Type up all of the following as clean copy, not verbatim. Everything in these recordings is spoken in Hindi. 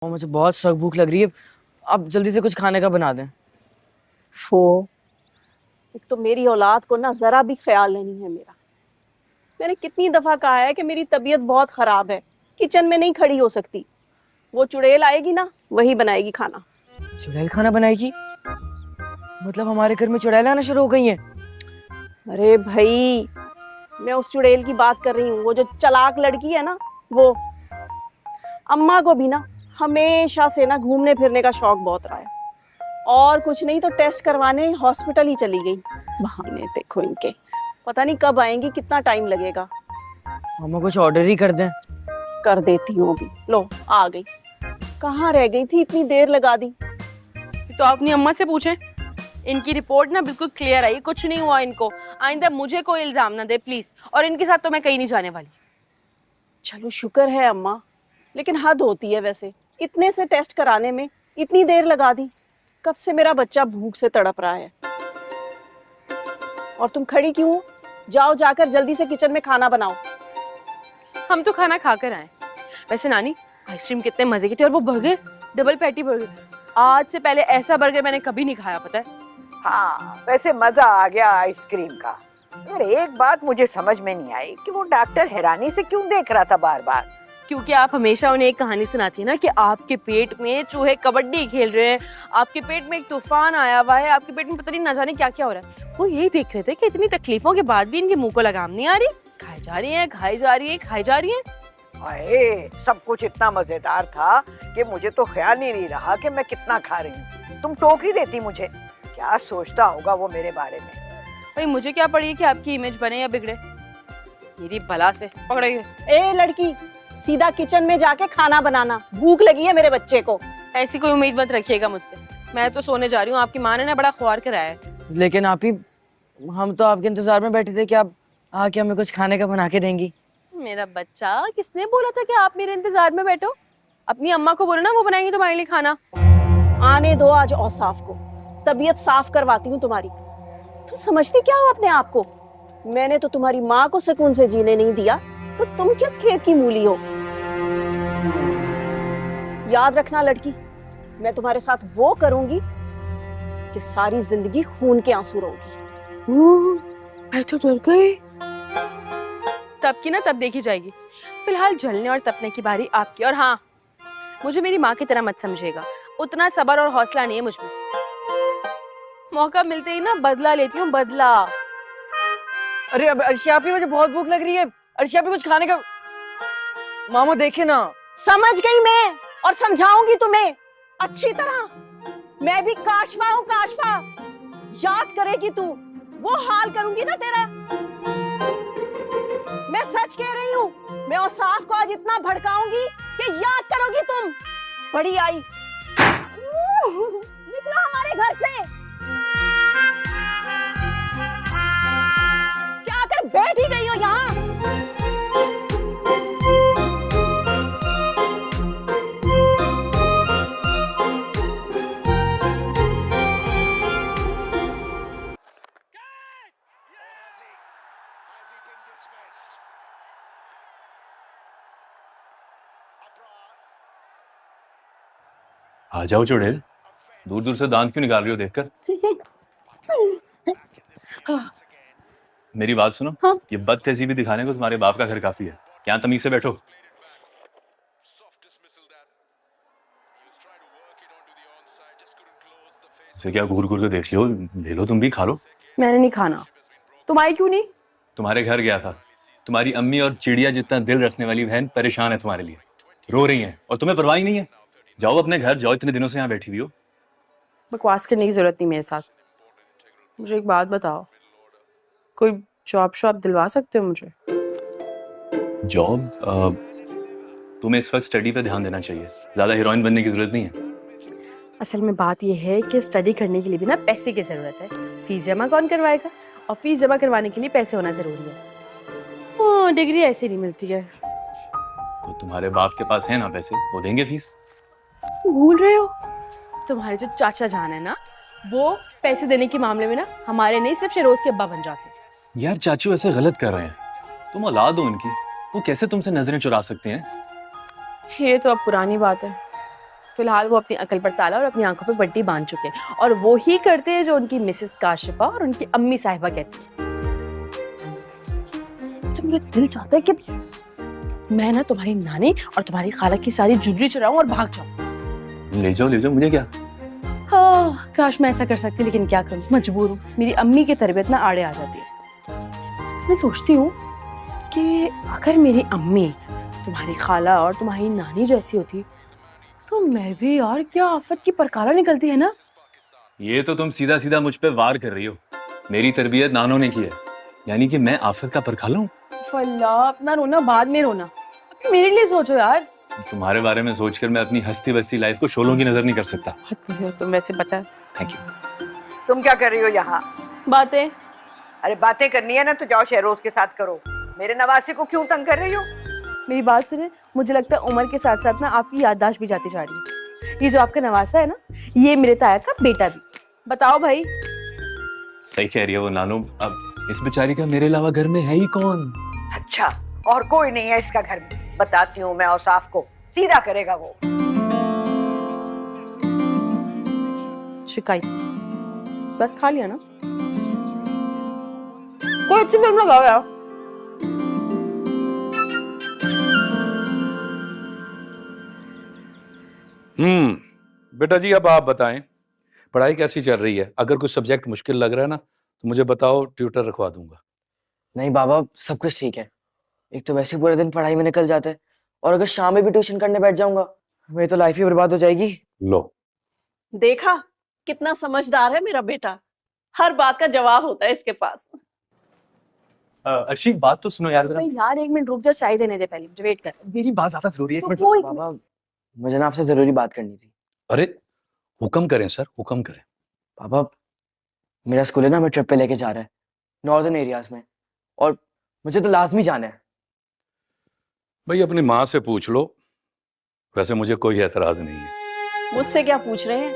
और मुझे बहुत सख्त भूख लग रही है। अब जल्दी से कुछ खाने का बना दें। फो, एक तो मेरी औलाद को ना जरा भी ख्याल नहीं है मेरा। मैंने कितनी दफा कहा है कि मेरी तबीयत बहुत खराब है, किचन में नहीं खड़ी हो सकती। वो चुड़ैल आएगी ना, वही बनाएगी खाना। चुड़ैल खाना बनाएगी? मतलब हमारे घर में चुड़ैल आना शुरू हो गई हैं? अरे भाई, मैं उस चुड़ैल की बात कर रही हूँ, वो जो चालाक लड़की है ना, वो। अम्मा को भी ना हमेशा से ना घूमने फिरने का शौक बहुत रहा है, और कुछ नहीं तो टेस्ट करवाने हॉस्पिटल ही चली गई। बहाने देखो इनके, पता नहीं कब आएंगी, कितना टाइम लगेगा। मामा कुछ ऑर्डर ही कर दें। कर देती हूँ अभी। लो आ गई। कहाँ रह गई थी, इतनी देर लगा दी। तो अपनी अम्मा से पूछें। इनकी रिपोर्ट ना बिल्कुल क्लियर आई, कुछ नहीं हुआ इनको। आइंदा मुझे कोई इल्जाम ना दे प्लीज, और इनके साथ तो मैं कहीं नहीं जाने वाली। चलो शुक्र है अम्मा, लेकिन हद होती है वैसे। इतने से टेस्ट कराने में इतनी देर लगा दी। कब से मेरा बच्चा भूख से तड़प रहा है। और तुम खड़ी क्यों हो? जाओ, जाकर जल्दी से किचन में खाना बनाओ। हम तो खाना खाकर आए। वैसे नानी, आइसक्रीम कितने मजे की थी, और वो बर्गर, डबल पैटी बर्गर, आज से पहले ऐसा बर्गर मैंने कभी नहीं खाया, पता है। हाँ, वैसे मजा आ गया आइसक्रीम का। पर एक बात मुझे समझ में नहीं आई कि वो डॉक्टर हैरानी से क्यों देख रहा था बार बार। क्योंकि आप हमेशा उन्हें एक कहानी सुनाती है ना कि आपके पेट में चूहे कबड्डी खेल रहे हैं, आपके पेट में एक तूफान आया हुआ है, आपके पेट में पता नहीं ना जाने क्या क्या हो रहा है। वो यही देख रहे थे कि इतनी तकलीफों के बाद भी इनके मुंह को लगाम नहीं आ रही, खाई जा रही है, खाई जा रही है, खाई जा रही है। अरे सब कुछ इतना मजेदार था कि मुझे तो ख्याल ही नहीं रहा कि मैं कितना खा रही हूँ। तुम टोक ही देती मुझे। क्या सोचता होगा वो मेरे बारे में। भाई मुझे क्या पड़ी कि आपकी इमेज बने या बिगड़े, मेरी बला से पकड़िए। ए लड़की, सीधा किचन में जाके खाना बनाना। भूख लगी है मेरे बच्चे को। ऐसी कोई उम्मीद मत रखिएगा मुझसे। मैं तो सोने जा रही हूँ, आपकी माँ ने ना बड़ा ख्वार कराया है। लेकिन आप ही, हम तो आपके इंतजार में बैठे थे कि आप आके हमें कुछ खाने का बना के देंगी। मेरा बच्चा, किसने बोला था कि आप मेरे इंतजार में बैठो? अपनी अम्मा को बोलो ना, वो बनाएंगी तुम्हारे लिए खाना। आने दो आज औसाफ को, तबीयत साफ करवाती हूँ तुम्हारी। तुम समझती क्या हो अपने आप को? मैंने तो तुम्हारी माँ को सुकून से जीने नहीं दिया, तो तुम किस खेत की मूली हो? याद रखना लड़की, मैं तुम्हारे साथ वो करूंगी कि सारी जिंदगी खून के आंसू रोगी। मैं तो डर गई। तब की ना तब देखी जाएगी। फिलहाल जलने और तपने की बारी आपकी। और हाँ, मुझे मेरी माँ की तरह मत समझिएगा, उतना सब्र और हौसला नहीं है मुझ में। मौका मिलते ही ना बदला लेती हूँ, बदला। अरे अब अर्शिया भी, मुझे बहुत भूख लग रही है। अर्शिया भी कुछ खाने का। मामा देखे ना। समझ गई मैं, और समझाऊंगी तुम्हें अच्छी तरह। मैं भी काशफा हूँ, काशफा। याद करेगी तू, वो हाल करूंगी ना तेरा। मैं सच कह रही हूँ, मैं औसाफ को आज इतना भड़काऊंगी कि याद करोगी तुम। बड़ी आई। निकलो हमारे घर से। क्या कर बैठ ही गई हो यहाँ? आ जाओ चुड़ैल, दूर दूर से दांत क्यों निकाल रही हो देखकर? मेरी बात सुनो। हाँ? ये बदतहजीबी दिखाने को तुम्हारे बाप का घर काफी है। यहाँ तमीज से बैठो। इसे क्या घूर घूर के देख लो, ले लो तुम भी खा लो। मैंने नहीं खाना। तुम आई क्यों नहीं? तुम्हारे घर गया था। तुम्हारी अम्मी और चिड़िया जितना दिल रखने वाली बहन परेशान है तुम्हारे लिए, रो रही है, और तुम्हें परवाह ही नहीं है। जाओ अपने घर जाओ, इतने दिनों से यहाँ बैठी हुई हो। बकवास करने की जरूरत नहीं मेरे साथ। मुझे एक बात बताओ, कोई जॉब शॉब दिलवा सकते हो मुझे? जॉब? तुम्हें इस वक्त स्टडी पे ध्यान देना चाहिए, ज्यादा हीरोइन बनने की जरूरत नहीं है। असल में बात यह है कि स्टडी करने के लिए भी ना पैसे की जरूरत है। फीस जमा कौन करवाएगा? और फीस जमा करवाने के लिए पैसे होना जरूरी है। डिग्री ऐसे नहीं मिलती है। तो तुम्हारे बाप के पास है ना पैसे, वो देंगे फीस। भूल रहे हो, तुम्हारे जो चाचा जान है ना, वो पैसे देने के मामले में ना हमारे नहीं सिर्फ शेरोज के अब्बा बन जाते हैं। यार चाचू ऐसे गलत कर रहे हैं, तुम औलाद हो उनकी, वो कैसे तुमसे नजरें चुरा सकते हैं? ये तो अब पुरानी बात है। फिलहाल वो अपनी अकल पर ताला और अपनी आंखों पर पट्टी बांध चुके हैं और वो ही करते हैं जो उनकी मिसेस काशिफा और उनकी अम्मी साहिबा कहती है। तो मेरा दिल चाहता है कि मैं ना तुम्हारी नानी और तुम्हारी खाला की सारी ज्वेलरी चुराऊं और भाग जाऊं। ले जाओ, मुझे क्या। हाँ, काश मैं ऐसा कर सकती, लेकिन क्या करूं, मजबूर हूँ। मेरी अम्मी की तरबियत ना आड़े आ जाती है। इसलिए सोचती हूँ कि अगर मेरी अम्मी तुम्हारी खाला और तुम्हारी नानी जैसी होती तो मैं भी, यार क्या आफत की परकाला निकलती है ना। ये तो तुम सीधा सीधा मुझ पे वार कर रही हो। मेरी तरबियत नानों ने की है, यानी कि मैं आफत का परखाला हूँ। अल्लाह, अपना रोना बाद में रोना, अभी मेरे लिए सोचो यार। तुम्हारे बारे में सोचकर मैं अपनी हस्ती बस्ती लाइफ को शोलों की नजर नहीं कर सकता। तुम वैसे पता है। Thank you. तुम क्या कर रही हो यहाँ? बातें। अरे बातें करनी है ना तो जाओ शहरोज के साथ करो। मेरे नवासे को क्यों तंग कर रही हो? मेरी बात सुने, मुझे लगता है उम्र के साथ साथ ना आपकी याददाश्त भी जाती जा रही है। ये जो आपका नवासा है ना, ये मेरे ताया का बेटा भी। बताओ भाई। सही कह रही है वो नानू। अब इस बेचारी का मेरे अलावा घर में है ही कौन? अच्छा, और कोई नहीं है इसका घर में। बताती हूँ मैं औसाफ को, सीधा करेगा वो। शिकायत बस खा लिया ना। कोई अच्छी फिल्म लगाओ यार। बेटा जी, अब आप बताएं, पढ़ाई कैसी चल रही है? अगर कुछ सब्जेक्ट मुश्किल लग रहा है ना तो मुझे बताओ, ट्यूटर रखवा दूंगा। नहीं बाबा, सब कुछ ठीक है। एक तो वैसे पूरे दिन पढ़ाई में निकल जाता है, और अगर शाम में भी ट्यूशन करने बैठ जाऊंगा मेरी तो लाइफ ही बर्बाद हो जाएगी। लो, देखा कितना समझदार है मेरा बेटा, हर बात का जवाब होता है इसके पास। अर्शी, बात तो सुनो यार जरा। यार एक मिनट रुक जा, चाय देने दे पहले, मुझे वेट कर। मेरी बात ज्यादा जरूरी है, एक मिनट। बाबा, मुझे ना आपसे जरूरी बात करनी थी। अरे हुक्म करें सर, हुक्म करें। पापा, मेरा स्कूल है ना, हमें ट्रिप पे लेके जा रहा है नॉर्दर्न एरियाज में, और मुझे तो लाजमी जाना है। भाई अपनी माँ से पूछ लो, वैसे मुझे कोई एतराज नहीं है। मुझसे क्या पूछ रहे हैं,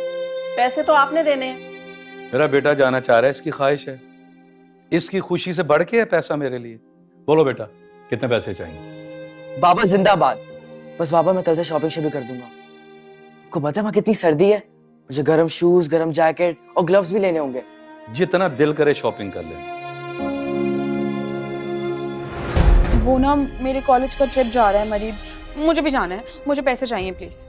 पैसे तो आपने देने हैं। मेरा बेटा जाना चाह रहा है, इसकी ख्वाहिश है, इसकी खुशी से बढ़ के है पैसा मेरे लिए। बोलो बेटा, कितने पैसे चाहिए? बाबा जिंदाबाद। बस बाबा, मैं कल से शॉपिंग शुरू कर दूंगा। आपको पता है वहाँ कितनी सर्दी है, मुझे गर्म शूज, गर्म जैकेट और ग्लव्स भी लेने होंगे। जितना दिल करे शॉपिंग कर लेना। वो ना मेरे कॉलेज का ट्रिप जा रहा है मरीब, मुझे भी जाना है, मुझे पैसे चाहिए प्लीज।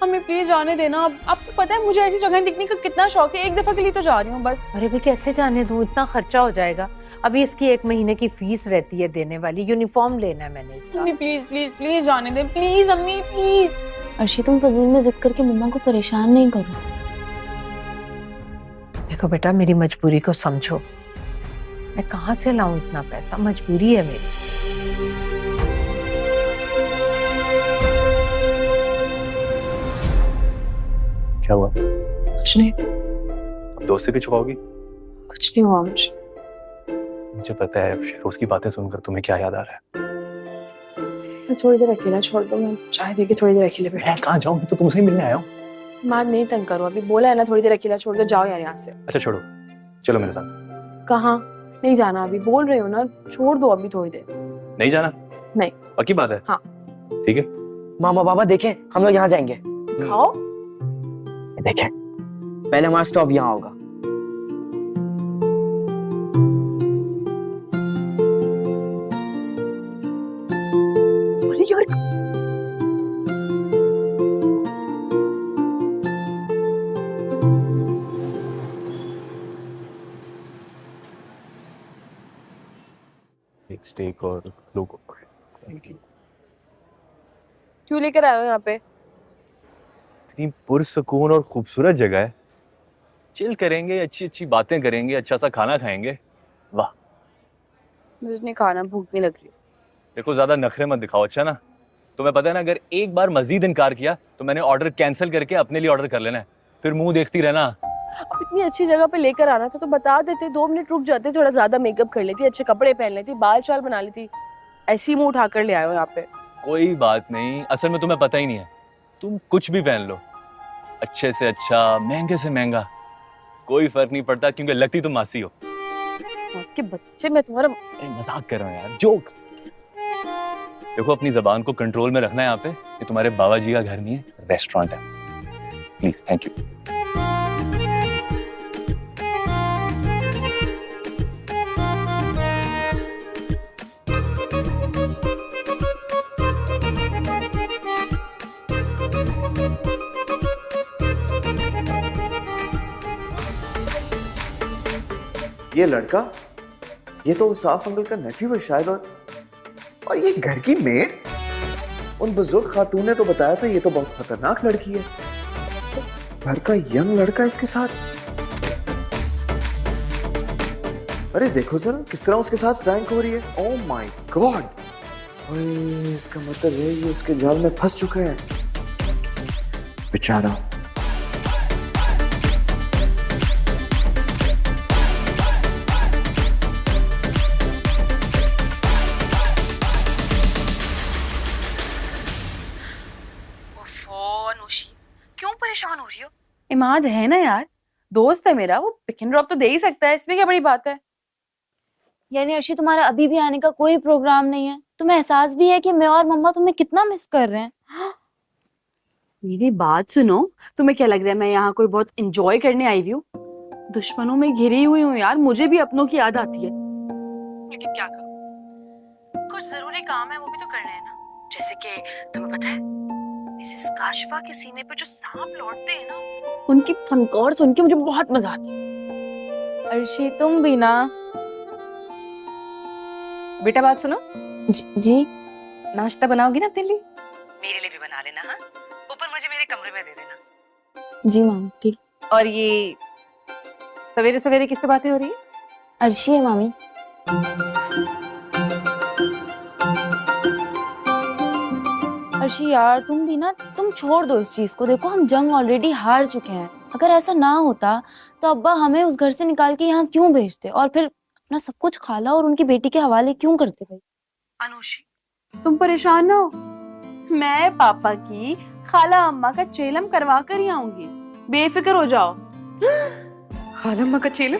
हमें प्लीज जाने देना। अब आपको पता है मुझे ऐसी जगह दिखने का कितना शौक है, एक दफा के लिए तो जा रही हूँ बस। अरे भाई कैसे जाने दूं, इतना खर्चा हो जाएगा। अभी इसकी 1 महीने की फीस रहती है देने वाली, यूनिफॉर्म लेना है मैंने इसका। अम्मी प्लीज प्लीज प्लीज जाने दे, प्लीज अम्मी प्लीज। अर्शी, तुम फजूल में जिद करके मम्मा को परेशान नहीं करो। देखो बेटा, मेरी मजबूरी को समझो। मैं कहाँ से लाऊं इतना पैसा, मजबूरी है मेरी। क्या हुआ? कुछ नहीं, अब दोस्त से भी छुपाओगी? कुछ नहीं हुआ मुझे। मुझे पता है शेरोज की बातें सुनकर तुम्हें क्या याद आ रहा है। मैं थोड़ी देर अकेला छोड़ दो, मैं चाय दे के थोड़ी देर अकेले बैठ। मैं कहाँ जाऊँ, मैं तो तुमसे ही मिलने आया हूँ। माँ नहीं तंग करो, अभी बोला है ना थोड़ी देर अकेला छोड़ दो, जाओ यार यहाँ से। अच्छा छोड़ो, चलो मेरे साथ। कहाँ? नहीं जाना, अभी बोल रहे हो ना, छोड़ दो अभी थोड़ी देर। नहीं जाना? नहीं। पक्की बात है? हाँ। ठीक है। मामा बाबा देखें, हम लोग यहाँ जाएंगे। खाओ। देखें, पहले हमारा स्टॉप यहाँ होगा। एक स्टेक और लोगो। क्यों लेकर आए हो यहाँ पे? इतनी पुरसुकून और खूबसूरत जगह है, चिल करेंगे, अच्छी अच्छी बातें करेंगे, अच्छा सा खाना खाएंगे। वाह। मुझे नहीं खाना, भूख नहीं लग रही। देखो ज्यादा नखरे मत दिखाओ, अच्छा ना? तुम्हें पता है ना, अगर एक बार मजीद इनकार किया तो मैंने ऑर्डर कैंसिल करके अपने लिए ऑर्डर कर लेना है, फिर मुंह देखती रहना। अब इतनी अच्छी जगह पे लेकर आना था तो बता देते, 2 मिनट रुक जाते, थोड़ा ज्यादा मेकअप कर लेती, अच्छे कपड़े पहन लेती, बाल चाल बना लेती। ऐसी मुंह उठाकर ले आए हो यहाँ पे। कोई बात नहीं, असल में तुम्हें पता ही नहीं है, तुम कुछ भी पहन लो, अच्छे से अच्छा, महंगे से महंगा, कोई फर्क नहीं पड़ता, क्योंकि लगती तुम मासी हो। के बच्चे, मैं तुम्हारा मजाक कर रहा हूँ यार, जोक। देखो अपनी जबान को कंट्रोल में रखना है यहाँ पे, ये तुम्हारे बाबा जी का घर नहीं है, रेस्टोरेंट है। Please, thank you. ये लड़का, ये तो साफ अंकल का नेफ्यू है शायद, और ये घर की मेड। उन बुजुर्ग खातून ने तो बताया था ये तो बहुत खतरनाक लड़की है। घर का यंग लड़का इसके साथ। अरे देखो जरा किस तरह उसके साथ फ्रैंक हो रही है। ओह माय गॉड, इसका मतलब है ये इसके जाल में फंस चुका है बेचारा। अनुषी, क्यों परेशान हो रही हो? इमाद है ना यार, दोस्त है मेरा, वो पिक एंड ड्रॉप तो दे ही सकता है, इसमें क्या बड़ी बात है? यानी अर्शी तुम्हारा अभी भी आने का कोई प्रोग्राम नहीं है? तुम्हें एहसास भी है कि मैं और मम्मा तुम्हें कितना मिस कर रहे हैं? मेरी बात सुनो, तुम्हें क्या लग रहा है मैं यहाँ कोई बहुत एंजॉय करने आई हुई हूँ? दुश्मनों में घिरी हुई हूँ यार, मुझे भी अपनों की याद आती है, लेकिन क्या करूँ, कुछ जरूरी काम है वो भी तो करने हैं ना। जैसे कि तुम्हें पता है मिसेस काशिफा के सीने पे जो सांप लौटते हैं ना, उनकी फनकार सुन के मुझे बहुत मजा आता है। अर्शी तुम भी ना। बेटा बात सुनो, जी नाश्ता बनाओगी ना अपने लिए? मेरे लिए भी बना लेना। हाँ, ऊपर मुझे मेरे कमरे में दे देना। जी मामी ठीक। और ये सवेरे सवेरे किससे बातें हो रही है? अर्शी है मामी। अर्शी यार तुम भी ना, तुम छोड़ दो इस चीज को। देखो हम जंग ऑलरेडी हार चुके हैं। अगर ऐसा ना होता तो अब्बा हमें उस घर से निकाल के यहाँ क्यों भेजते, और फिर अपना सब कुछ खाला और उनकी बेटी के हवाले क्यों करते भाई? अनुषी तुम परेशान ना हो, मैं पापा की खाला अम्मा का चेलम करवा कर ही आऊंगी, बेफिक्र हो जाओ। खाला अम्मा का चेलम?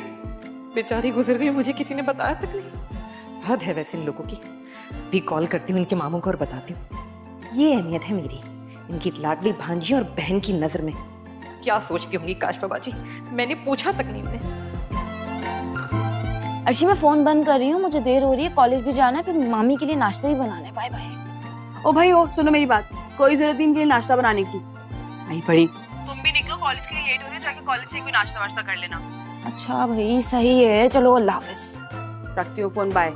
बेचारी गुजर गई, मुझे किसी ने बताया तक नहीं। हद है वैसे इन लोगों की। भी कॉल करती हूँ इनके मामों को और बताती हूँ। ये अहमियत है मेरी इनकी लाडली भांजी और बहन की नजर में। क्या सोचती होंगी काशफा बाजी, मैंने पूछा तक नहीं उन्हें। अर्शी मैं फोन बंद कर रही हूँ, मुझे देर हो रही है, कॉलेज भी जाना है, फिर मामी के लिए नाश्ता भी बनाना है। Bye bye. ओ भाई ओ सुनो मेरी बात, कोई जरूरत नहीं इनके लिए नाश्ता बनाने की। आई बड़ी, तुम भी निकलो, कॉलेज के लिए लेट हो रही है, जाके कॉलेज से कोई नाश्ता वाश्ता कर लेना। अच्छा भाई सही है, चलो अल्लाह हाफिज। रखती हूँ फोन, बाय।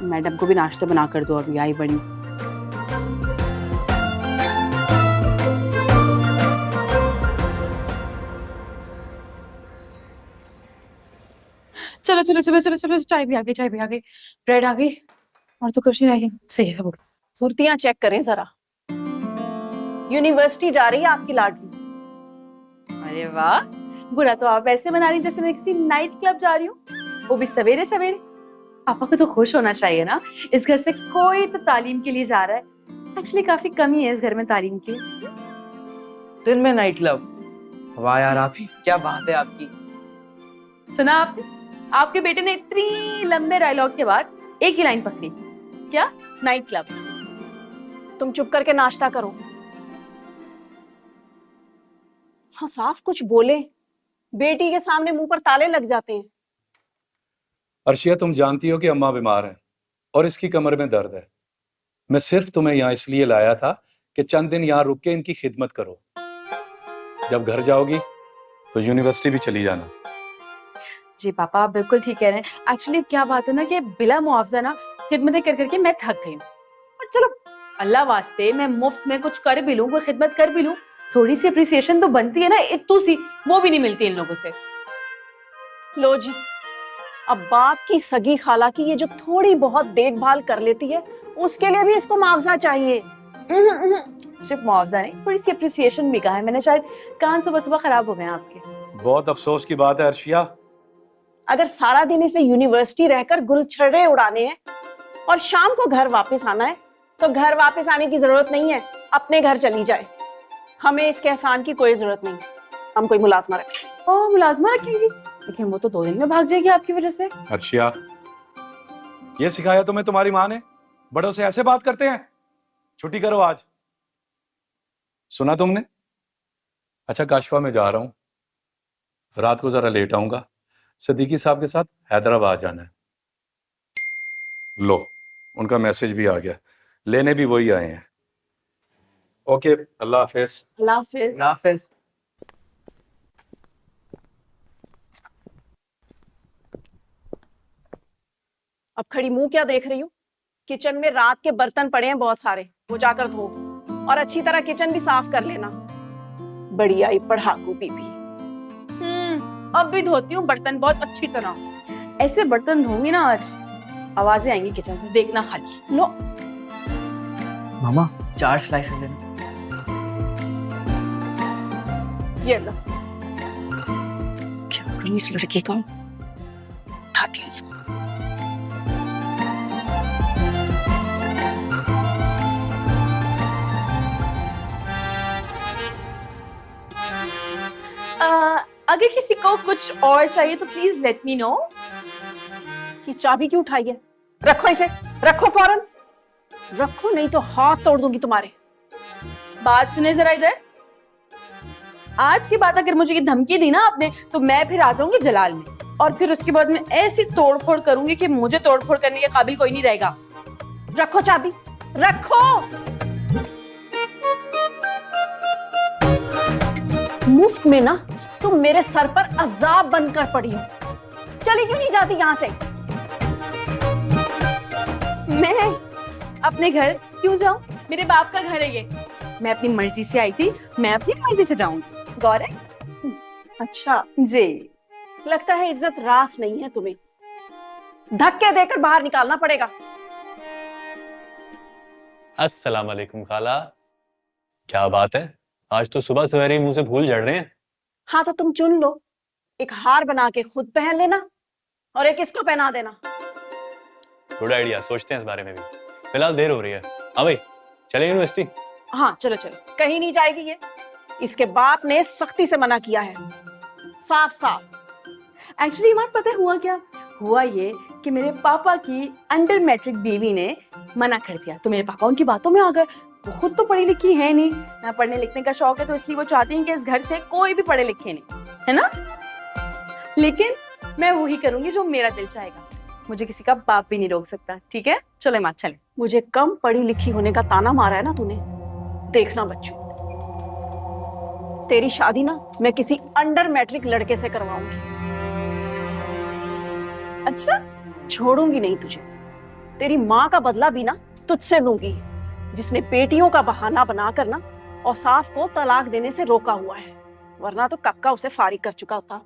मैडम को भी नाश्ता बना कर दो अभी। आई बड़ी। चलो चलो चलो चलो चलो, चाय भी आ गई, चाय भी आ गई, ब्रेड आ गई, और तो कुछ नहीं रह गया। सही है सब हो गया। फुर्तियां चेक करें जरा। यूनिवर्सिटी जा रही है आपकी लाडली। अरे वाह, बुरा तो आप ऐसे बना रही जैसे मैं किसी नाइट क्लब जा रही हूँ, वो भी सवेरे सवेरे। पापा को तो खुश होना चाहिए ना, इस घर से कोई तो तालीम के लिए जा रहा है। एक्चुअली काफी कमी है इस घर में तालीम की। दिन में नाइट क्लब? वाह यार आप ही, क्या बात है आपकी। सुना आपने, आपके बेटे ने इतनी लंबे डायलॉग के बाद एक ही लाइन पकड़ी, क्या नाइट क्लब। तुम चुप करके नाश्ता करो। हाँ साफ कुछ बोले, बेटी के सामने मुंह पर ताले लग जाते हैं। अर्शिया तुम जानती हो कि अम्मा बीमार है और इसकी कमर में दर्द है। मैं सिर्फ तुम्हें यहाँ इसलिए लाया था कि चंद दिन यहाँ रुक के इनकी खिदमत करो। जब घर जाओगी तो यूनिवर्सिटी भी चली जाना। जी पापा आप बिल्कुल ठीक कह रहे हैं। एक्चुअली क्या बात है ना कि बिला मुआवजा ना खिदमतें कर करके मैं थक गई हूँ। और चलो अल्लाह वास्ते मैं मुफ्त में कुछ कर भी लूँ, कोई खिदमत कर भी लूँ, थोड़ी सी अप्रिसिएशन तो बनती है ना, इतू सी वो भी नहीं मिलती इन लोगों से। लो जी, अब बाप की सगी खाला की ये जो थोड़ी बहुत देखभाल कर लेती है, उसके लिए भी इसको मुआवजा चाहिए। सिर्फ मुआवजा नहीं, थोड़ी सी अप्रिसिएशन भी कहा है मैंने। शायद कान सुबह सुबह खराब हो गए आपके। बहुत अफसोस की बात है अर्शिया। अगर सारा दिन इसे यूनिवर्सिटी रहकर गुलछड़े उड़ाने हैं और शाम को घर वापस आना है, तो घर वापस आने की जरूरत नहीं है, अपने घर चली जाए। हमें इसके एहसान की कोई जरूरत नहीं। हम कोई मुलाजमा रखें। ओह मुलाजमा रखेंगी, लेकिन वो तो 2 दिन में भाग जाएगी आपकी वजह से। अर्शिया, ये सिखाया तुम्हें तुम्हारी माँ ने? बड़ों से ऐसे बात करते हैं? छुट्टी करो आज। सुना तुमने? अच्छा काशवा, मैं जा रहा हूँ, रात को जरा लेट आऊंगा। सदीकी साहब के साथ हैदराबाद जाना है। लो, उनका मैसेज भी आ गया, लेने भी वही आए हैं। ओके, अल्लाह हाफिज। अल्लाह हाफिज। हाफिज। अब खड़ी मुंह क्या देख रही हो? किचन में रात के बर्तन पड़े हैं बहुत सारे, वो जाकर धो और अच्छी तरह किचन भी साफ कर लेना। बड़ी आई पढ़ाकू बीबी। अब भी धोती हूँ बर्तन बहुत अच्छी तरह। ऐसे बर्तन धोऊंगी ना आज, आवाजें आएंगी किचन से, देखना खाली। लो मामा 4 स्लाइसेस देना। ये लो। क्या करूं इस लड़के का? उठाती हूं इसको। अगर किसी को कुछ और चाहिए तो प्लीज लेट मी नो। ये चाबी क्यों उठाई है? रखो इसे, रखो फौरन रखो, नहीं तो हाथ तोड़ दूंगी तुम्हारे। बात सुने जरा इधर। आज की बात अगर मुझे ये धमकी दी ना आपने, तो मैं फिर आ जाऊंगी जलाल में, और फिर उसके बाद मैं ऐसी तोड़फोड़ करूंगी कि मुझे तोड़फोड़ करने के काबिल कोई नहीं रहेगा। रखो चाबी, रखो। मुफ्त में ना तुम मेरे सर पर अजाब बनकर पड़ी हो। चली क्यों नहीं जाती यहाँ से? मैं अपने घर क्यों जाऊं? मेरे बाप का घर है ये। मैं अपनी मर्जी से आई थी, मैं अपनी मर्जी से जाऊंगी। गौर है? अच्छा जी। लगता है इज्जत रास नहीं है तुम्हें, धक्के देकर बाहर निकालना पड़ेगा। अस्सलाम वालेकुम खाला। क्या बात है, आज तो सुबह सवेरे मुंह से फूल झड़ रहे हैं। हाँ तो तुम चुन लो, एक हार बना के खुद पहन लेना और एक इसको पहना देना। गुड आइडिया, सोचते हैं इस बारे में भी। फिलहाल देर हो रही है। हाँ भाई, चले यूनिवर्सिटी। हाँ चलो चलो। कहीं नहीं जाएगी ये, इसके बाप ने सख्ती से मना किया है, साफ साफ। एक्चुअली मां, पता है हुआ क्या? हुआ ये कि मेरे पापा की अंडर मैट्रिक बीवी ने मना कर दिया, तो मेरे पापा उनकी बातों में आ गए। वो खुद तो पढ़ी लिखी है नहीं, ना पढ़ने लिखने का शौक है, तो इसलिए वो चाहती हैं कि इस घर से कोई भी पढ़े लिखे नहीं, है ना? लेकिन मैं वही करूंगी जो मेरा दिल चाहेगा, मुझे किसी का बाप भी नहीं रोक सकता। ठीक है, चलो मां चले। मुझे कम पढ़ी लिखी होने का ताना मारा है ना तूने? देखना बच्चों, तेरी शादी ना मैं किसी अंडर मैट्रिक लड़के से करवाऊंगी। अच्छा? छोड़ूंगी नहीं तुझे। तेरी माँ का बदला भी ना तुझसे लूंगी, जिसने बेटियों का बहाना बनाकर ना औसाफ को तलाक देने से रोका हुआ है, वरना तो कब का उसे फारिग कर चुका था।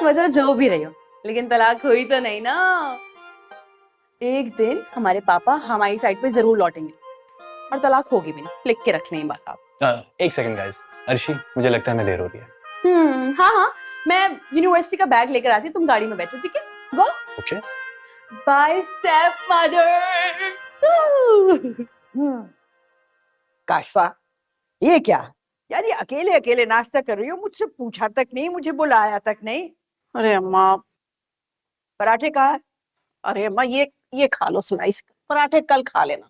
वजह जो भी रही हो, लेकिन तलाक हुई तो नहीं ना। एक दिन हमारे पापा हमारी साइड पे जरूर लौटेंगे, और तलाक होगी भी नहीं। लिख के रख लें बात आप। एक सेकंड गाइस, अर्शी मुझे लगता है हमें देर हो रही है। हाँ हाँ, मैं यूनिवर्सिटी का बैग लेकर आती हूँ, तुम गाड़ी में बैठो, ठीक है? Go. Okay. Bye stepmother. Kashfa, ये क्या यानी अकेले अकेले नाश्ता कर रही हो? मुझसे पूछा तक नहीं, मुझे बुलाया तक नहीं। अरे अम्मा, पराठे कहाँ है? अरे अम्मा, ये खा लो स्लाइस, पराठे कल खा लेना।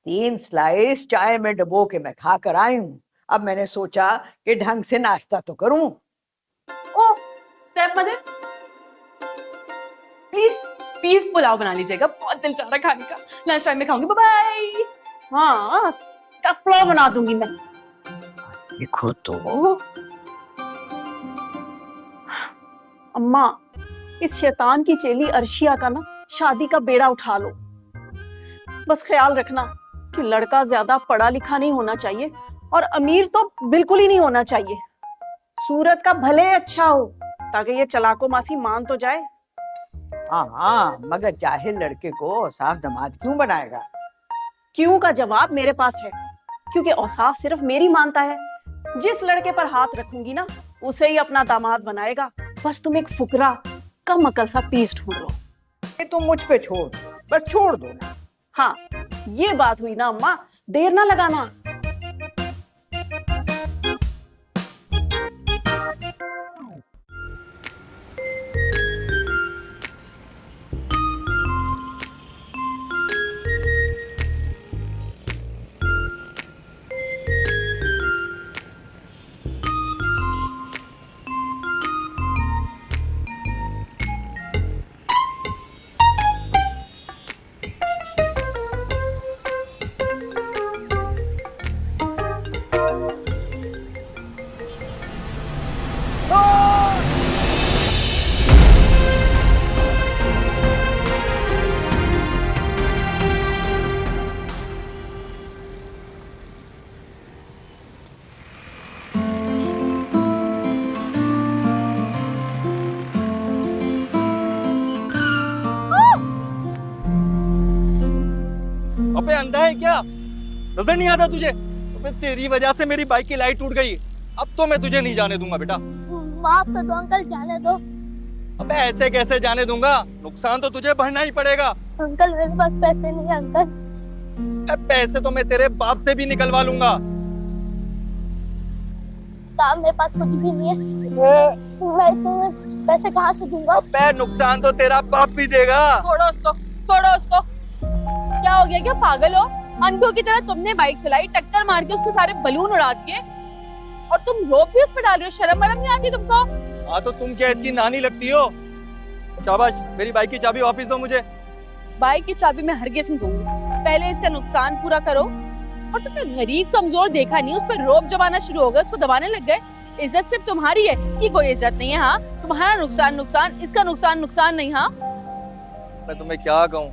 3 स्लाइस चाय में डुबो के मैं खा कर आई हूँ। अब मैंने सोचा कि ढंग से नाश्ता तो करूं। Oh stepmother, please beef pulao बना लीजिएगा, बहुत दिल चाह रहा है खाने का। लंच टाइम में खाऊंगी। Bye bye. हाँ, पुलाव बना दूंगी मैं। देखो तो अम्मा, इस शैतान की चेली अर्शिया का ना शादी का बेड़ा उठा लो। बस ख्याल रखना कि लड़का ज्यादा पढ़ा लिखा नहीं होना चाहिए, और अमीर तो बिल्कुल ही नहीं होना चाहिए। सूरत का भले अच्छा हो, ताकि ये चलाको मासी मान तो जाए। हाँ, मगर जाहिल लड़के को साफ दामाद क्यों बनाएगा? क्यों का जवाब मेरे पास है, क्योंकि औसाफ सिर्फ मेरी मानता है। जिस लड़के पर हाथ रखूंगी ना, उसे ही अपना दामाद बनाएगा। बस तुम एक फुकरा कम अकल सा पीस ढूंढ लो। ये तुम मुझ पे छोड़, बस छोड़ दो ना। हाँ, ये बात हुई ना अम्मा, देर ना लगाना। अंधा है क्या? नजर नहीं आता तुझे? अबे तेरी वजह से मेरी बाइक की लाइट टूट गई। अब तो मैं तुझे नहीं जाने दूंगा बेटा। माफ कर दो अंकल, जाने दो। अबे ऐसे कैसे जाने दूंगा? नुकसान तो तुझे भरना ही पड़ेगा। अंकल मेरे पास पैसे नहीं है अंकल। पैसे तो मैं तेरे बाप से भी निकलवा लूंगा। साहब मेरे पास कुछ भी नहीं है, मैं इतने पैसे कहाँ से दूंगा? अबे नुकसान तो तेरा बाप भी देगा। छोड़ो उसको, छोड़ो उसको। क्या हो गया, क्या पागल हो? अंधों की तरह तुमने बाइक चलाई, टक्कर मार के उसके सारे बलून उड़ा दिए और तुम रोप भी उस पर डाल रहे हो। शर्म वरम नहीं आती तुमको? हाँ तो तुम क्या इसकी नानी लगती हो? शाबाश, मेरी बाइक की चाबी वापस दो मुझे। बाइक की चाबी मैं हरगिज़ नहीं दूंगी। पहले इसका नुकसान पूरा करो। और तुमने गरीब कमजोर देखा नहीं, उस पर रोप जमाना शुरू हो गया, उसको दबाने लग गए। इज्जत सिर्फ तुम्हारी है, इसकी कोई इज्जत नहीं है। हाँ, तुम्हारा नुकसान नुकसान, इसका नुकसान नुकसान नहीं। हाँ, मैं तुम्हें क्या कहूँ?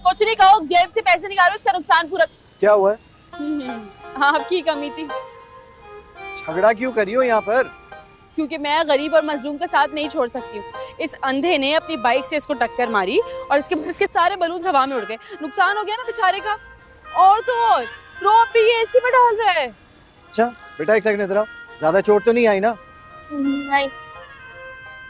कुछ नहीं कहो, जेब से पैसे निकालो, इसका नुकसान पूरा। क्या हुआ है? आपकी कमी थी। झगड़ा क्यों करी हो यहाँ पर? क्योंकि मैं गरीब और मजलूम का साथ नहीं छोड़ सकती हूँ। इस अंधे ने अपनी बाइक से इसको टक्कर मारी और इसके सारे बलून हवा में उड़ गए। नुकसान हो गया ना बेचारे का। और तो और रोप भी ये इसी में डाल रहा है। अच्छा बेटा एक सेकंड इधर आओ, ज्यादा चोट तो नहीं आई ना? नहीं।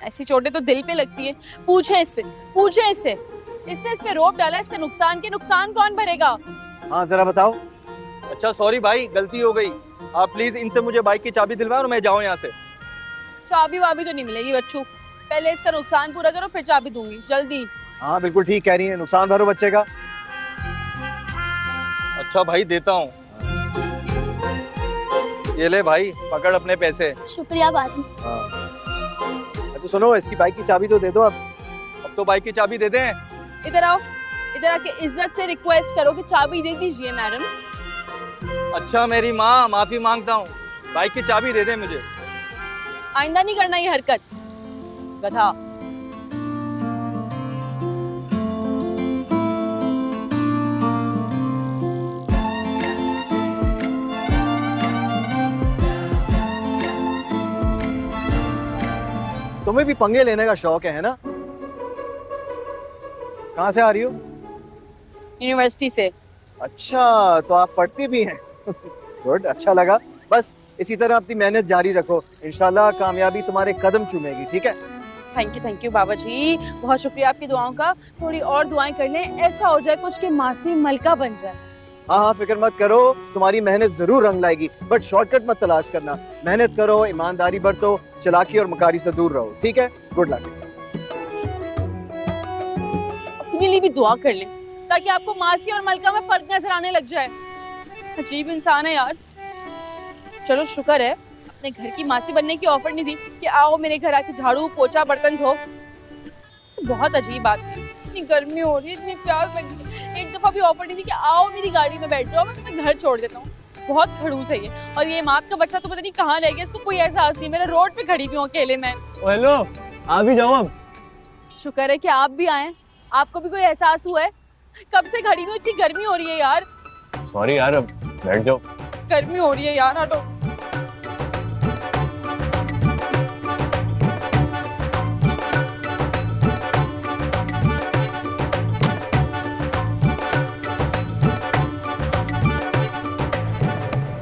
ऐसी चोटें तो दिल पे लगती है। पूछे इससे, पूछे इससे। इसने इस पे रोप डाला, इसका नुकसान के नुकसान कौन भरेगा? हाँ जरा बताओ। अच्छा सॉरी भाई, गलती हो गई। आप प्लीज इनसे मुझे बाइक की चाबी दिलवाओ और मैं जाऊँ यहाँ से। चाबी वाबी तो नहीं मिलेगी बच्चू, पहले इसका नुकसान पूरा करो फिर चाबी दूंगी, जल्दी। हाँ बिल्कुल ठीक कह रही है, नुकसान भरो बच्चे का। अच्छा भाई देता हूँ, ये ले भाई पकड़ अपने पैसे। शुक्रिया बाजी। हाँ तो सुनो, इसकी बाइक की चाबी तो दे दो। अब तो बाइक की चाबी दे दें। इधर आओ, इधर आके इज्जत से रिक्वेस्ट करो कि चाबी दे दीजिए मैडम। अच्छा मेरी माँ, माफी मांगता हूँ, बाइक की चाबी दे दे मुझे। आइंदा नहीं करना ये हरकत, गधा। तुम्हें भी पंगे लेने का शौक है ना? कहाँ से आ रही हो? यूनिवर्सिटी से। अच्छा तो आप पढ़ती भी हैं? गुड, अच्छा लगा। बस इसी तरह अपनी मेहनत जारी रखो, इंशाल्लाह कामयाबी तुम्हारे कदम चूमेगी। ठीक है? थैंक यू बाबा जी, बहुत शुक्रिया आपकी दुआओं का। थोड़ी और दुआएं कर लें, ऐसा हो जाए कुछ कि मासी मलका बन जाए। हाँ हाँ फिक्र मत करो, तुम्हारी मेहनत जरूर रंग लाएगी, बट शॉर्टकट मत तलाश करना। मेहनत करो, ईमानदारी बरतो, चालाकी और मकारी से दूर रहो। ठीक है? Good luck. अपने लिए भी दुआ कर लें ताकि आपको मासी और मलका में फर्क नजर आने लग जाए। अजीब इंसान है यार। चलो शुक्र है अपने घर की मासी बनने की ऑफर नहीं दी कि आओ मेरे घर आके झाड़ू पोछा बर्तन धो। बहुत अजीब बात है, इतनी गर्मी हो रही है, इतनी प्यास लगी है, एक दफा भी ऑफर नहीं दी कि आओ मेरी गाड़ी में बैठ जाओ, मैं तुम्हें घर छोड़ देता हूँ। बहुत खड़ूस है ये। और ये माँ का बच्चा तो पता नहीं कहाँ रह गया, इसको कोई एहसास नहीं। मेरा रोड पे खड़ी भी हूँ अकेले में। हेलो, आ भी जाओ अब। शुक्र है कि आप भी आए, आपको भी कोई एहसास हुआ है? कब से खड़ी हूँ, इतनी गर्मी हो रही है यार। सॉरी यार, अब बैठ जाओ। गर्मी हो रही है यार, हटो।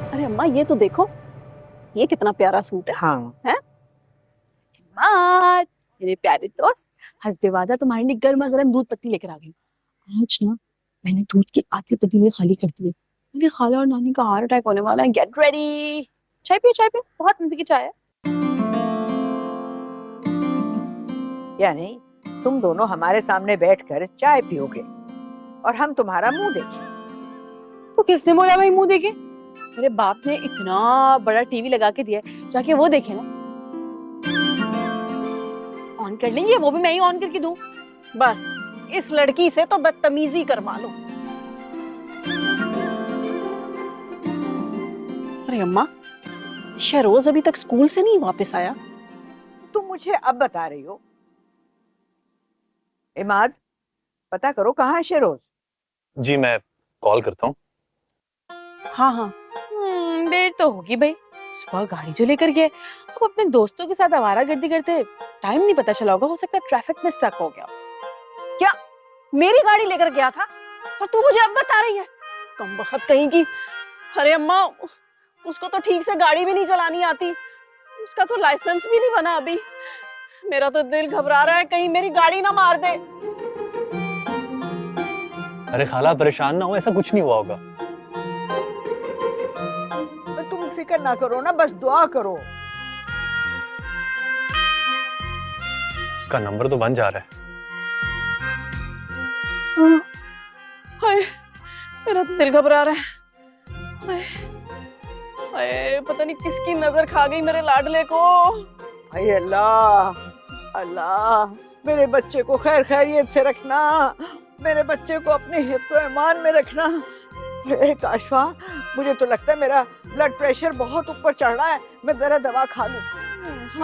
अरे अम्मा ये तो देखो, ये कितना प्यारा सूट है। हाँ है मेरे प्यारे दोस्त, हस्बे वादा तुम्हारे लिए गर्मा गर्म दूध पत्ती लेकर आ गई। आज ना मैंने दूध की आधी पतीली खाली कर दी है। मेरी खाला और नानी का हार्ट अटैक होने वाला है। Get ready. चाय पियो, चाय पियो, बहुत मजे की चाय है। यानी तुम दोनों हमारे सामने बैठकर चाय पियोगे और हम तुम्हारा मुंह देखें? तो किसने बोला भाई मुंह देखे? मेरे बाप ने इतना बड़ा टीवी लगा के दिया है, जाके वो देखे ना। ऑन कर लेंगे, वो भी मैं ही ऑन करके दूं। बस इस लड़की से तो बदतमीजी करवा लो। अरे अम्मा, शहरोज अभी तक स्कूल से नहीं वापस आया? तुम मुझे अब बता रही हो? इमाद, पता करो कहाँ है शेरोज। जी मैं कॉल करता हूँ। हाँ हाँ। देर तो होगी भाई, सुबह गाड़ी जो लेकर गए, अब अपने दोस्तों के साथ आवारागर्दी करते टाइम नहीं पता चला होगा। हो सकता है ट्रैफिक में स्टक हो गया। क्या मेरी गाड़ी लेकर गया था और तू मुझे अब बता रही है? कम बखत कहीं की। अरे अम्मा, उसको तो ठीक से गाड़ी भी नहीं चलानी आती, उसका तो लाइसेंस भी नहीं बना अभी। मेरा तो दिल घबरा रहा है कहीं मेरी गाड़ी ना मार दे। अरे खाला परेशान ना हो, ऐसा कुछ नहीं हुआ होगा। तो तुम फिक्र ना करो ना, बस दुआ करो। उसका नंबर तो बन जा रहा है। हाय, मेरा तो दिल घबरा रहा है। हाय, हाय, पता नहीं किसकी नजर खा गई मेरे लाडले को। हाय अल्लाह, अल्लाह मेरे बच्चे को खैर खैरियत से रखना, मेरे बच्चे को अपने हिफ्ज़ ईमान में रखना। काशफा, मुझे तो लगता है मेरा ब्लड प्रेशर बहुत ऊपर चढ़ रहा है, मैं जरा दवा खा लूं।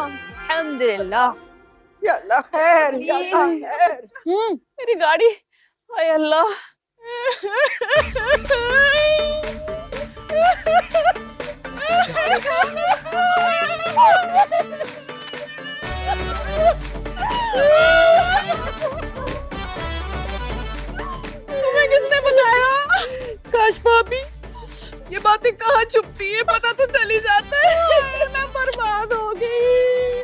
अल्हम्दुलिल्लाह। या अल्लाह खैर, या अल्लाह खैर। मेरी गाड़ी, हाय अल्लाह। तुम्हें किसने बताया? काश भाभी, ये बातें कहाँ छुपती है, पता तो चली जाता है। मैं बर्बाद हो गई।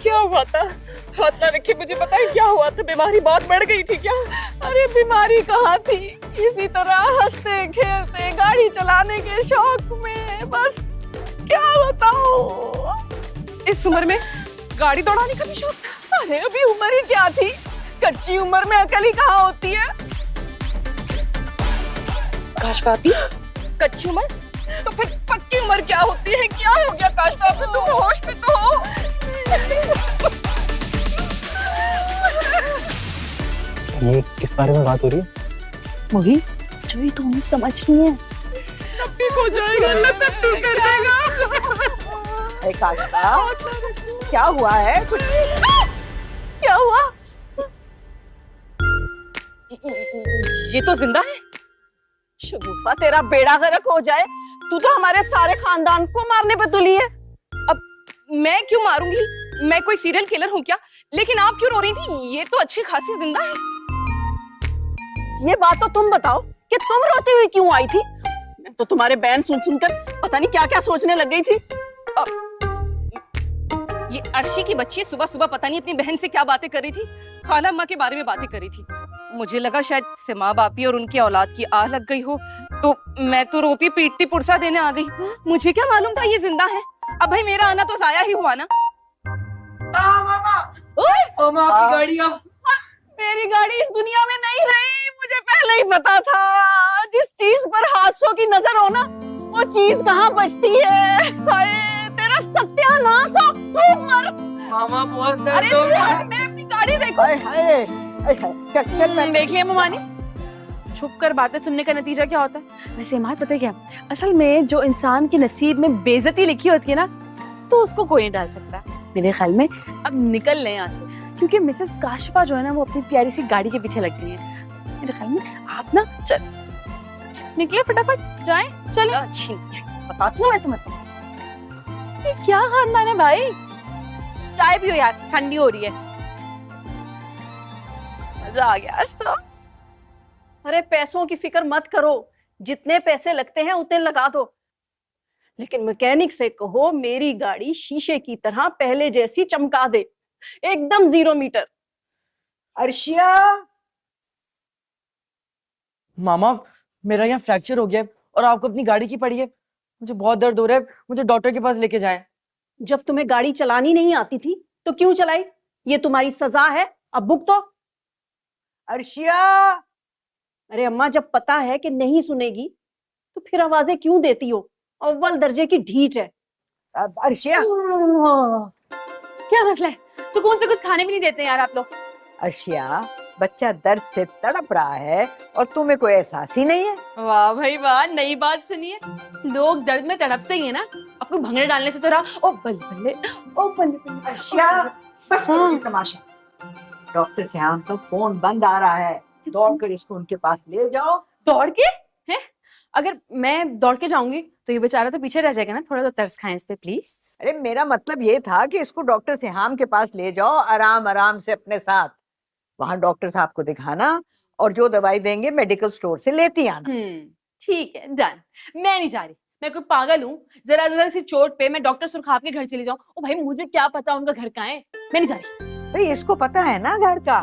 क्या हुआ था? हौसला रखिए, मुझे बताइए क्या हुआ था? बीमारी बहुत बढ़ गई थी क्या? अरे बीमारी कहाँ थी, इसी तरह हंसते खेलते गाड़ी चलाने के शौक में, बस क्या बताऊं। इस उम्र में गाड़ी दौड़ाने का भी शौक था? अरे अभी उम्र ही क्या थी, कच्ची उम्र में अकल ही कहाँ होती है। काश भाभी, कच्ची उम्र? तो फिर पक्की उम्र क्या होती है? क्या हो गया काश भाभी, तुम होश में तो हो? ये किस बारे में बात हो रही है? वही जो ही तो हमें समझ नहीं है। सब ठीक हो जाएगा, अल्लाह सब ठीक कर देगा। काशफा, क्या हुआ है? कुछ क्या हुआ? ये तो जिंदा है। शगुफा, तेरा बेड़ा गर्क हो जाए, तू तो हमारे सारे खानदान को मारने पे तुली है। अब मैं क्यों मारूंगी? मैं कोई सीरियल किलर हूँ क्या? लेकिन आप क्यों रो रही थी? ये तो अच्छी खासी जिंदा है। ये बात तो तुम बताओ कि तुम रोती हुई क्यों आई थी? मैं तो तुम्हारे बयान सुन सुनकर पता नहीं क्या क्या सोचने लग गई थी। ये अर्शी की बच्ची सुबह सुबह पता नहीं अपनी बहन से क्या बातें कर रही थी, खाला अम्मा के बारे में बातें कर रही थी। मुझे लगा शायद से माँ बापी और उनकी औलाद की आह लग गई हो, तो मैं तो रोती पीटती पुरसा देने आ गई। मुझे क्या मालूम था ये जिंदा है। अब भाई मेरा आना तो जाया ही हुआ ना। मामा, आपकी गाड़ी अब। मेरी गाड़ी इस दुनिया में नहीं रही, मुझे पहले ही पता था। जिस चीज पर हादसों की नजर हो ना, वो चीज कहाँ बचती है। हाय, तेरा सत्यानाश हो, तू मर। मामा बहुत अरे मैं अपनी गाड़ी देखो। देखिए ममानी, छुप कर बातें सुनने का नतीजा क्या होता है। वैसे माँ पता है क्या, असल में जो इंसान के नसीब में बेइज्जती लिखी होती है ना, तो उसको कोई नहीं डाल सकता। मेरे ख्याल में अब निकल लें यहाँ से, क्योंकि मिसेस काशफा जो है ना, वो अपनी प्यारी सी गाड़ी के पीछे लग गई है। मेरे ख्याल में आप ना चल निकले, फटाफट जाएं, चलो। अच्छी बताती हूँ मैं तुम्हें। ये क्या खानदान है भाई? चाय पियो यार, ठंडी हो रही है। मजा आ गया आज तो। अरे पैसों की फिक्र मत करो, जितने पैसे लगते हैं उतने लगा दो, लेकिन मैकेनिक से कहो मेरी गाड़ी शीशे की तरह पहले जैसी चमका दे, एकदम 0 मीटर। अर्शिया, मामा मेरा यहाँ फ्रैक्चर हो गया है और आपको अपनी गाड़ी की पड़ी है। मुझे बहुत दर्द हो रहा है, मुझे डॉक्टर के पास लेके जाएं। जब तुम्हें गाड़ी चलानी नहीं आती थी तो क्यों चलाई? ये तुम्हारी सजा है, अब भुगतो। अर्शिया। अरे अम्मा, जब पता है कि नहीं सुनेगी तो फिर आवाजें क्यों देती हो? अव्वल दर्जे की ढीठ है। अर्शिया, क्या मसला है? सुकून से कुछ खाने भी नहीं देते यार आप लोग। अर्शिया, बच्चा दर्द से तड़प रहा है और तुम्हें कोई एहसास ही नहीं है। वाह भाई वाह, नई बात सुनिए। लोग दर्द में तड़पते ही है ना, आपको भंगड़े डालने से तो रहा। ओ बल्ले बल्ले, ओ बल्ले बल्ले। अर्शिया, बस करो ये तमाशा। डॉक्टर श्याम का फोन बंद आ रहा है, दौड़ कर इसको उनके पास ले जाओ। दौड़ के? हैं? अगर मैं दौड़ के जाऊंगी तो ये बेचारा तो पीछे रह जाएगा ना। थोड़ा तो तरस खाएं इस पे प्लीज। अरे मेरा मतलब ये था कि इसको डॉक्टर सिहाम के पास ले जाओ, आराम आराम से अपने साथ। वहां डॉक्टर साहब को दिखाना और जो दवाई देंगे मेडिकल स्टोर से लेती आना। ठीक है, डन। मैं नहीं जा रही, मैं कोई पागल हूँ जरा जरा सी चोट पे मैं डॉक्टर सुरखाब के घर चली जाऊँ? ओ भाई मुझे क्या पता उनका घर कहाँ है, मैं नहीं जा रही। भाई इसको पता है ना घर का,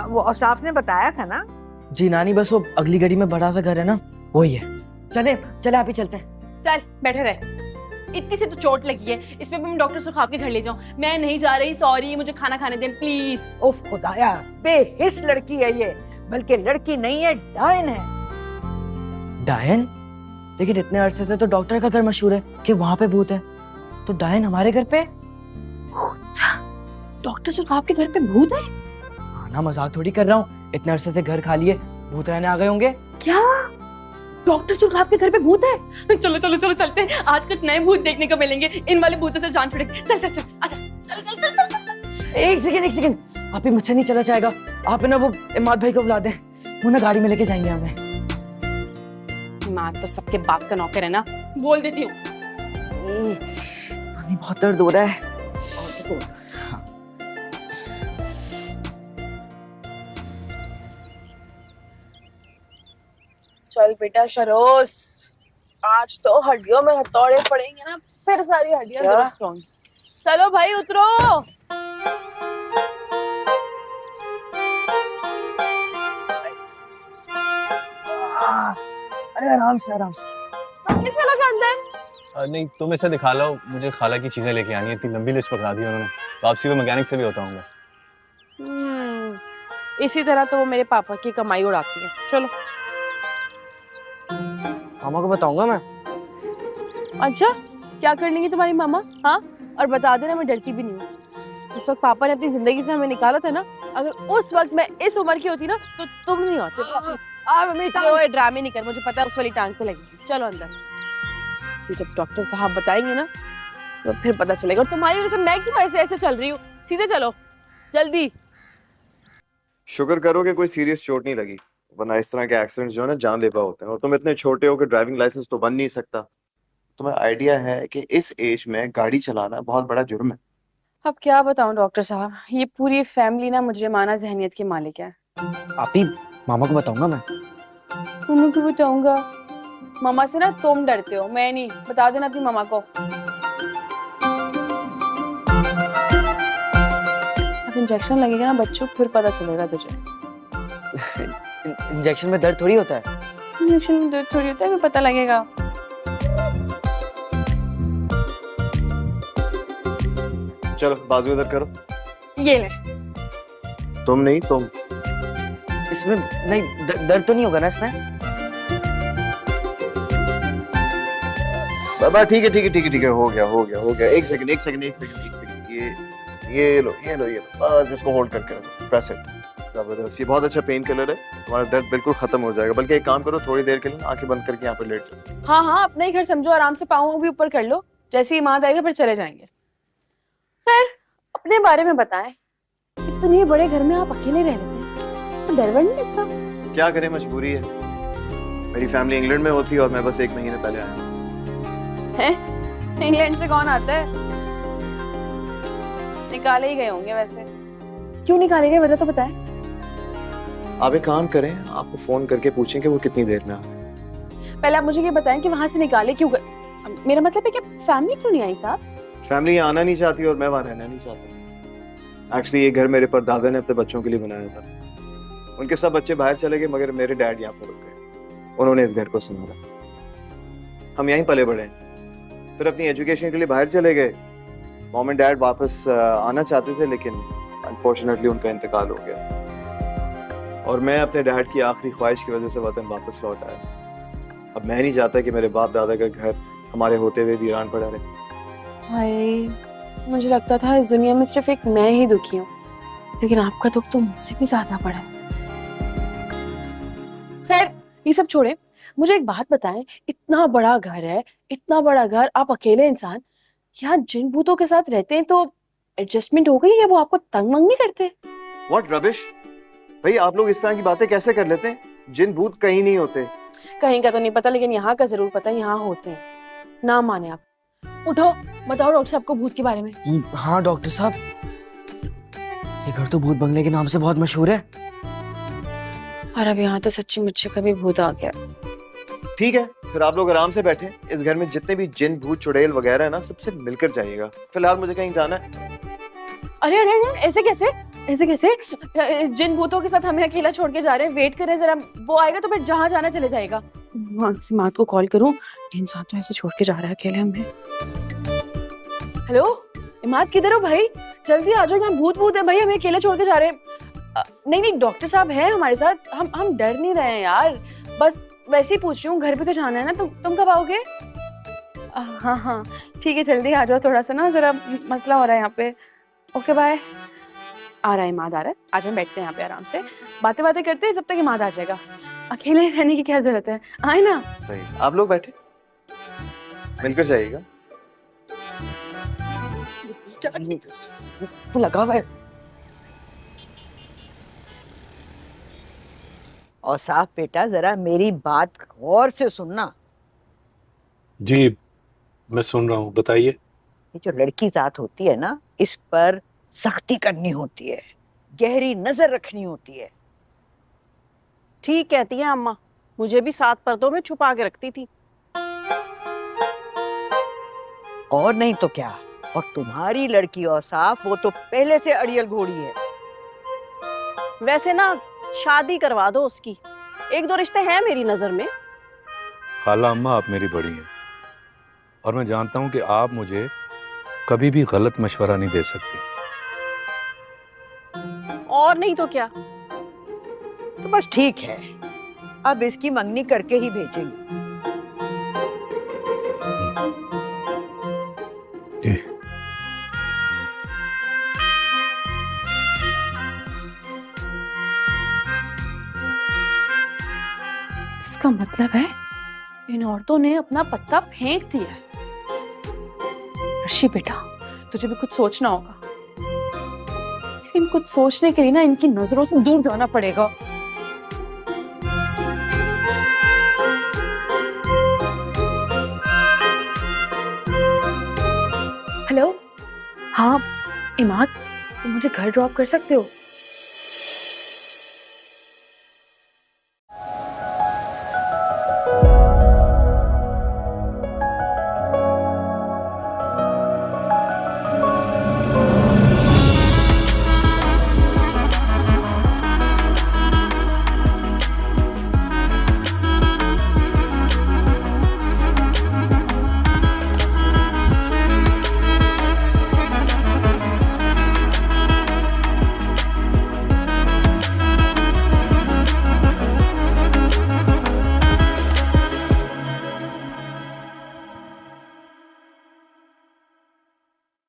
वो औसाफ ने बताया था ना। जी नानी, बस वो अगली गली में बड़ा सा घर है ना, वही है। चले चले, आप ही चलते हैं। चल बैठे रहे, इतनी सी तो चोट लगी है, इसमें भी मैं डॉक्टर सुरखाब के घर ले जाऊँ? मैं नहीं जा रही, सॉरी, मुझे खाना खाने दें प्लीज। उफ खुदाया, बेहिस लड़की है ये, बल्कि लड़की नहीं है, डायन है। डायन? लेकिन इतने अरसे से तो डॉक्टर का घर मशहूर है कि वहाँ पे भूत है, तो डायन हमारे घर पे? डॉक्टर सुरखाब के घर पे भूत है? हाँ ना, मजाक थोड़ी कर रहा हूँ। इतने अरसे से घर खाली है, भूत रहने आ गए होंगे। क्या डॉक्टर सुरखाब के घर पे भूत है? चलो चलो चलो चलते हैं, आज कुछ नए भूत देखने को मिलेंगे, इन वाले भूतों से जान छुड़ेगी। चल चल चल, आजा, चल चल चल चल चल। एक सेकंड, आप ही मुझसे नहीं चला जाएगा। आप ना वो इमाद भाई को बुला दें, वो ना गाड़ी में लेके जाएंगे हमें। इमाद तो सबके बाप का नौकर है ना, बोल देती हूँ। बहुत दर्द हो रहा है। चल बेटा शरोस, आज तो हड्डियों में हथौड़े पड़ेंगे ना, फिर सारी हड्डियां दुरुस्त होंगी। चलो भाई उतरो। अरे आराम से आराम से। कैसा लगा अंदर? नहीं तुम इसे दिखा लो, मुझे खाला की चीजें लेके आनी है, इतनी लंबी लिस्ट पकड़ा दी उन्होंने। वापसी में मैकेनिक से भी होता हूँ। इसी तरह तो वो मेरे पापा की कमाई उड़ाती है। चलो मामा को बताऊंगा मैं। अच्छा क्या कर लेंगी तुम्हारी मामा? हाँ, और बता देना मैं डरती भी नहीं हूँ। जिस वक्त पापा ने अपनी जिंदगी से हमें निकाला था ना, अगर उस वक्त मैं इस उम्र की होती ना तो तुम नहीं होते। तो ड्रामे नहीं कर, मुझे पता है उस वाली टांग पे लगेगी। चलो अंदर, फिर जब डॉक्टर साहब बताएंगे ना तो फिर पता चलेगा तुम्हारी वजह से मैं क्यों ऐसे ऐसे चल रही हूँ। सीधे चलो जल्दी। शुक्र करो कि कोई सीरियस चोट नहीं लगी, वरना इस तरह के एक्सीडेंट जो है ना जानलेवा होते हैं। और तुम इतने छोटे हो कि ड्राइविंग लाइसेंस तो बन नहीं सकता। तुम्हें आइडिया है कि इस एज में गाड़ी चलाना बहुत बड़ा जुर्म है। अब क्या बताऊं डॉक्टर साहब, ये पूरी फैमिली ना मुजरिमाना जहनियत के मालिक है। आप ही मामा को बताऊंगा मैं। मम्मी को बताऊंगा? मामा से ना तुम डरते हो, मैं नहीं। बता देना अपनी मामा को। अब इंजेक्शन लगेगा ना बच्चों, फिर पता चलेगा तुझे। इंजेक्शन में दर्द थोड़ी होता है। इंजेक्शन में दर्द थोड़ी होता है, फिर पता लगेगा। चलो बाजू इधर करो। ये ले। तुम नहीं, तुम। इसमें नहीं दर्द तो नहीं होगा ना इसमें? बाबा ठीक है ठीक है ठीक है ठीक है, हो गया। एक सेकंड ये लो बस इसको होल्ड करके रखो, प्रेस इट। जबरदस्त, ये बहुत अच्छा पेन किलर है, तुम्हारा दर्द बिल्कुल खत्म हो जाएगा। बल्कि एक काम करो, थोड़ी देर के लिए आंखें बंद करके यहाँ पे लेट जाओ। हाँ हाँ, अपना ही घर समझो, आराम से पाँव भी ऊपर कर लो। जैसे ही इमाद आएगा फिर चले जाएंगे। खैर अपने बारे में बताएं, इतने बड़े घर में आप अकेले रह लेते हैं, तो डर वर नहीं लगता? क्या करें, मजबूरी है। मेरी फैमिली इंग्लैंड में होती है और मैं बस 1 महीने पहले आया हूँ। इंग्लैंड से कौन आता है? निकाले ही गए होंगे वैसे। क्यों निकाले गए वजह तो बताएं। आप एक काम करें, आपको फोन करके पूछें कि वो कितनी देर में आ रहे हैं। पहले आप मुझे ये बताएं कि वहां से निकाले क्यों गए? मेरा मतलब है कि फैमिली क्यों नहीं आई साहब? फैमिली आना नहीं चाहती और मैं वहाँ रहना नहीं चाहता। एक्चुअली ये घर मेरे परदादा ने अपने बच्चों के लिए बनाया था। उनके सब बच्चे बाहर चले गए, मगर मेरे डैड यहाँ पर रुक गए। उन्होंने इस घर को संभाला। हम यहीं पले बड़े हैं। फिर अपनी एजुकेशन के लिए बाहर चले गए। मॉम एंड डैड वापस आना चाहते थे, लेकिन अनफॉर्चुनेटली उनका इंतकाल हो गया और मैं अपने डैड की आखिरी ख्वाहिश की वजह से वतन वापस लौट आया। अब मैं नहीं चाहता कि मेरे बाप दादा का घर हमारे होते हुए वीरान पड़ा रहे। हाय, मुझे लगता था इस दुनिया में सिर्फ एक मैं ही दुखी हूँ, लेकिन आपका दुख तो मुझसे भी ज्यादा पड़ा है। खैर ये सब छोड़े, मुझे एक बात बताएं, इतना बड़ा घर है, इतना बड़ा घर, आप अकेले इंसान यहाँ जिन भूतों के साथ रहते हैं, तो एडजस्टमेंट हो गई है? वो आपको तंग मंग नहीं करते? What rubbish? भाई आप लोग इस तरह की बातें कैसे कर लेते हैं? जिन भूत कहीं नहीं होते। कहीं का तो नहीं पता, लेकिन यहाँ का जरूर पता है, यहाँ होते हैं। ना माने आप। उठो, बताओ डॉक्टर साहब को भूत के बारे में। हाँ डॉक्टर साहब, ये घर तो भूत बंगले के नाम से बहुत मशहूर है। और अब यहाँ तो सच्ची मुझे कभी भूत आ गया। ठीक है, फिर आप लोग आराम से बैठे। इस घर में जितने भी जिन भूत चुड़ैल वगैरह है ना, सबसे मिलकर जाइएगा। फिलहाल मुझे कहीं जाना है। अरे अरे अरे, ऐसे कैसे, ऐसे कैसे? जिन भूतों के साथ हमें अकेला छोड़ के जा रहे हैं, वेट करें जरा, वो आएगा तो फिर जहाँ जाना चले जाएगा। माँ को कॉल करूँ, इंसान तो ऐसे छोड़ के जा रहा है अकेले हमें। हेलो इमाद, किधर हो भाई? जल्दी आ जाओ, यहाँ भूत भूत है भाई, हमें अकेले छोड़ के जा रहे हैं। नहीं नहीं, डॉक्टर साहब हैं हमारे साथ, हम डर नहीं रहे हैं यार, बस वैसे ही पूछ रही हूँ, घर पे तो जाना है ना। तुम कब आओगे? हाँ हाँ ठीक है, जल्दी आ जाओ, थोड़ा सा ना जरा मसला हो रहा है यहाँ पे। Okay bye. आ रहा है इमाद, आ रहा है, आज हम बैठते हैं यहाँ पे आराम से, बातें बातें करते हैं जब तक इमाद आ जाएगा। अकेले रहने की क्या जरूरत है, आए ना। सही, आप लोग बैठे, मिलकर जाइएगा। लगा हुआ है। और साफ बेटा, जरा मेरी बात गौर से सुनना। जी मैं सुन रहा हूँ, बताइए। ये जो लड़की जात होती है ना, इस पर सख्ती करनी होती है, गहरी नजर रखनी होती है। ठीक कहती है अम्मा, मुझे भी 7 पर्दों में छुपा के रखती थी। और नहीं तो क्या। और तुम्हारी लड़की औसाफ, वो तो पहले से अड़ियल घोड़ी है। वैसे ना शादी करवा दो उसकी, 1-2 रिश्ते हैं मेरी नजर में। खाला अम्मा आप मेरी बड़ी हैं और मैं जानता हूँ कि आप मुझे कभी भी गलत मशवरा नहीं दे सकती। और नहीं तो क्या। तो बस ठीक है, अब इसकी मंगनी करके ही भेजेंगे। इसका मतलब है इन औरतों ने अपना पत्ता फेंक दिया है। ऋषि बेटा, तुझे भी कुछ सोचना होगा, लेकिन कुछ सोचने के लिए ना इनकी नजरों से दूर जाना पड़ेगा। हेलो, हाँ इमाद, तुम मुझे घर ड्रॉप कर सकते हो?